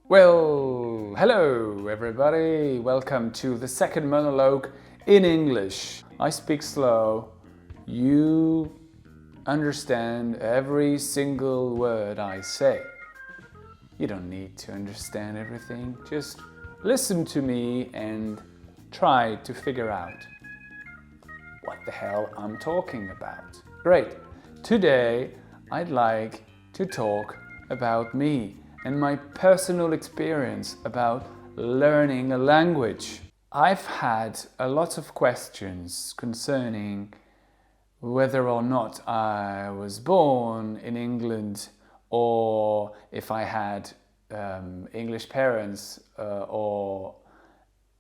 Well, hello everybody. Welcome to the second monologue in English. I speak slow. You understand every single word I say. You don't need to understand everything. Just listen to me and try to figure out what the hell I'm talking about. Great. Today I'd like to talk about me and my personal experience about learning a language. I've had a lot of questions concerning whether or not I was born in England or if I had English parents or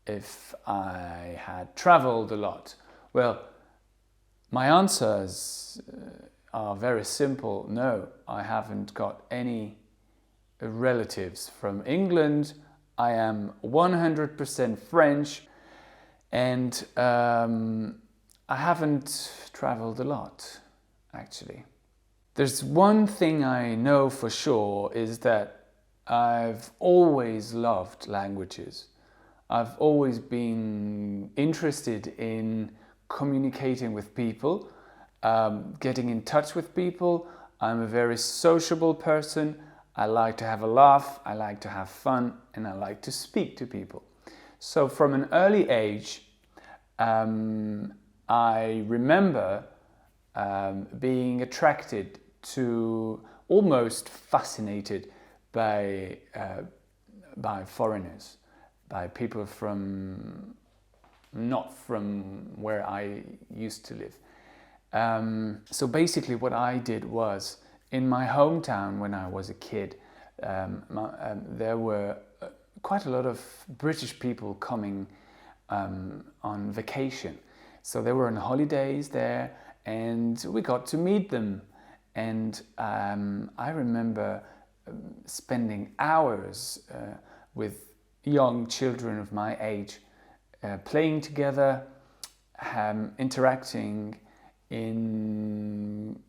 if I had traveled a lot. Well, my answers are very simple. No, I haven't got any relatives from England. I am 100% French and I haven't traveled a lot, actually. There's one thing I know for sure is that I've always loved languages. I've always been interested in communicating with people, getting in touch with people. I'm a very sociable person. I like to have a laugh, I like to have fun, and I like to speak to people. So from an early age, I remember being attracted to, almost fascinated by foreigners, by people from not from where I used to live. So basically what I did was, in my hometown when I was a kid, there were quite a lot of British people coming on vacation. So they were on holidays there and we got to meet them. And I remember spending hours with young children of my age, playing together, interacting in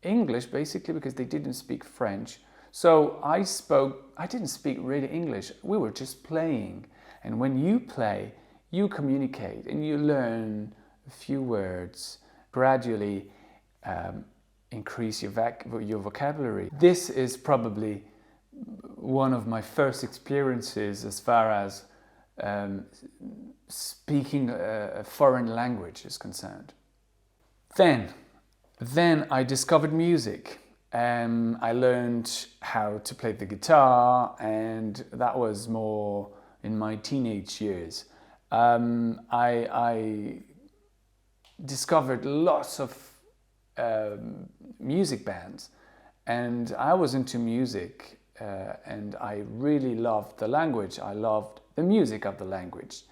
English basically because they didn't speak French. So I didn't speak really English, we were just playing. And when you play, you communicate and you learn a few words, gradually increase your vocabulary. This is probably one of my first experiences as far as speaking a foreign language is concerned. Then I discovered music. I learned how to play the guitar, and that was more in my teenage years. I discovered lots of music bands, and I was into music, and I really loved the language. I loved the music of the language,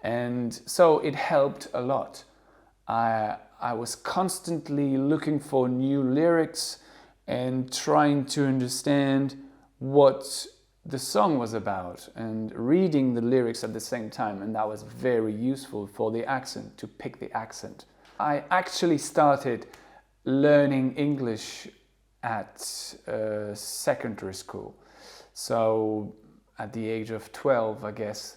and so it helped a lot. I was constantly looking for new lyrics and trying to understand what the song was about and reading the lyrics at the same time, and that was very useful for the accent, to pick the accent. I actually started learning English at secondary school, so at the age of 12, I guess.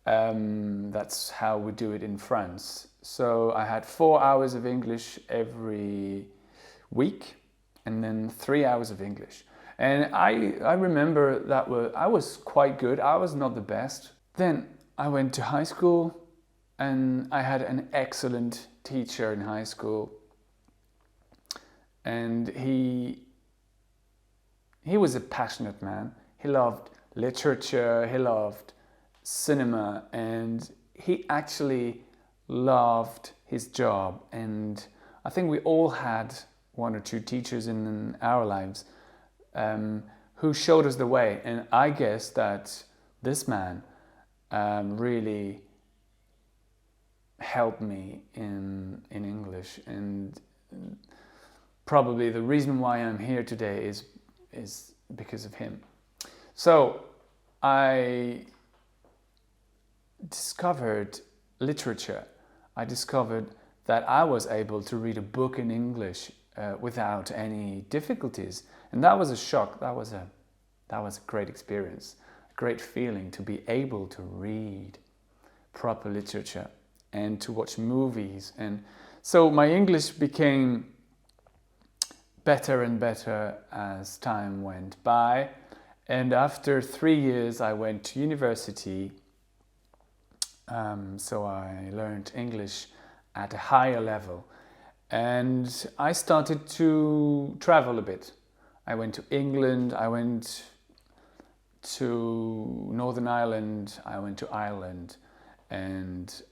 That's how we do it in France. So I had 4 hours of English every week and then 3 hours of English. And I remember that I was quite good. I was not the best. Then I went to high school and I had an excellent teacher in high school. And he was a passionate man. He loved literature, he loved cinema, and he actually loved his job. And I think we all had one or two teachers in our lives who showed us the way, and I guess that this man really helped me in English, and probably the reason why I'm here today is because of him. So I discovered literature. I discovered that I was able to read a book in English without any difficulties, and that was a shock. That was a great experience. great feeling to be able to read proper literature and to watch movies. And so my English became better and better as time went by. And after 3 years, I went to university. So I learned English at a higher level. And I started to travel a bit. I went to England, I went to Northern Ireland, I went to Ireland, and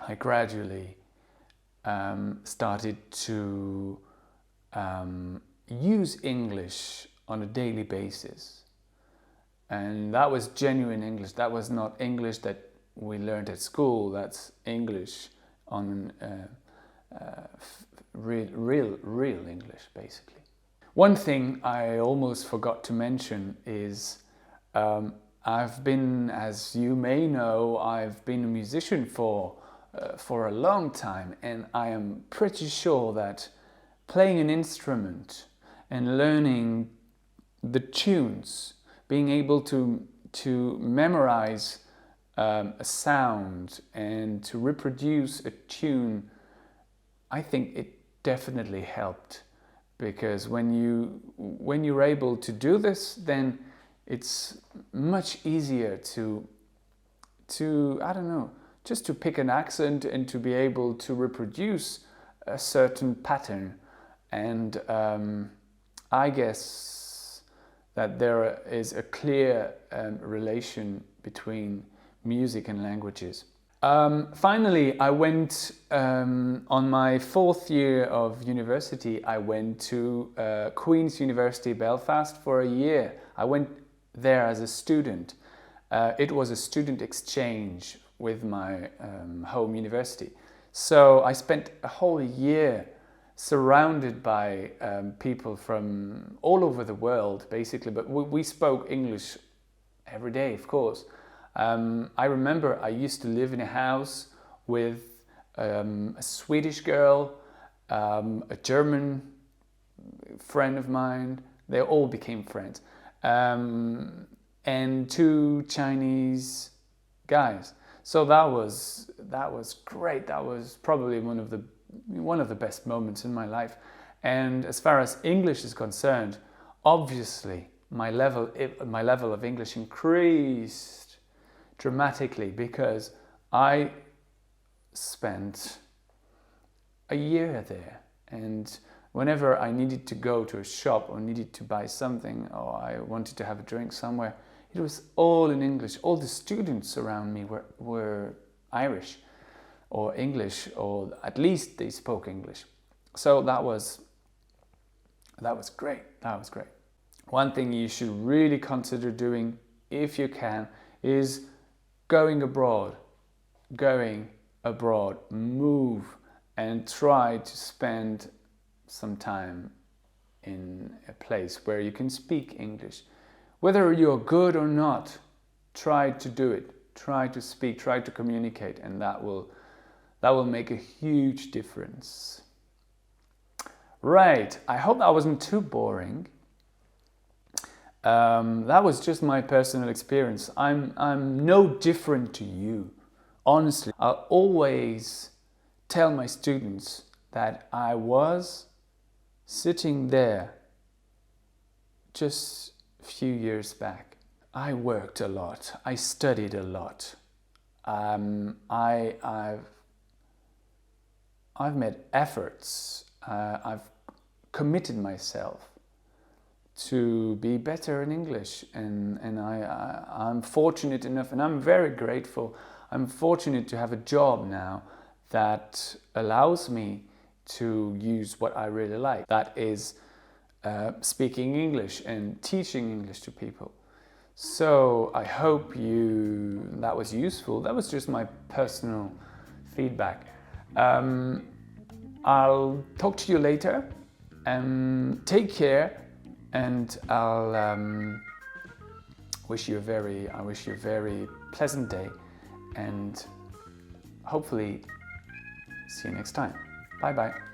I gradually started to use English on a daily basis. And that was genuine English. That was not English that we learned at school. That's English on real English, basically. One thing I almost forgot to mention is I've been, as you may know, I've been a musician for a long time, and I am pretty sure that playing an instrument and learning the tunes, being able to memorize a sound and to reproduce a tune, I think it definitely helped, because when you're able to do this, then it's much easier to I don't know, just to pick an accent and to be able to reproduce a certain pattern. And I guess that there is a clear relation between music and languages. Finally, I went on my 4th year of university. I went to Queen's University Belfast for a year. I went there as a student. It was a student exchange with my home university. So I spent a whole year surrounded by people from all over the world, basically, but we spoke English every day, of course. I remember I used to live in a house with a Swedish girl, a German friend of mine. They all became friends, and 2 Chinese guys. So that was great. That was probably one of the best moments in my life. And as far as English is concerned, obviously my level of English increased dramatically, because I spent a year there, and whenever I needed to go to a shop or needed to buy something, or I wanted to have a drink somewhere, it was all in English. All the students around me were Irish or English, or at least they spoke English. So that was great. That was great. One thing you should really consider doing, if you can, is going abroad, move and try to spend some time in a place where you can speak English. Whether you're good or not, try to do it. Try to speak, try to communicate, and that will make a huge difference. Right, I hope that wasn't too boring. That was just my personal experience. I'm no different to you. Honestly, I always tell my students that I was sitting there just a few years back. I worked a lot. I studied a lot. I've made efforts. I've committed myself to be better in English, and I'm fortunate enough, and I'm very grateful. I'm fortunate to have a job now that allows me to use what I really like. That is speaking English and teaching English to people. So I hope that was useful. That was just my personal feedback. I'll talk to you later. Take care. And I wish you a very pleasant day, and hopefully see you next time. Bye bye.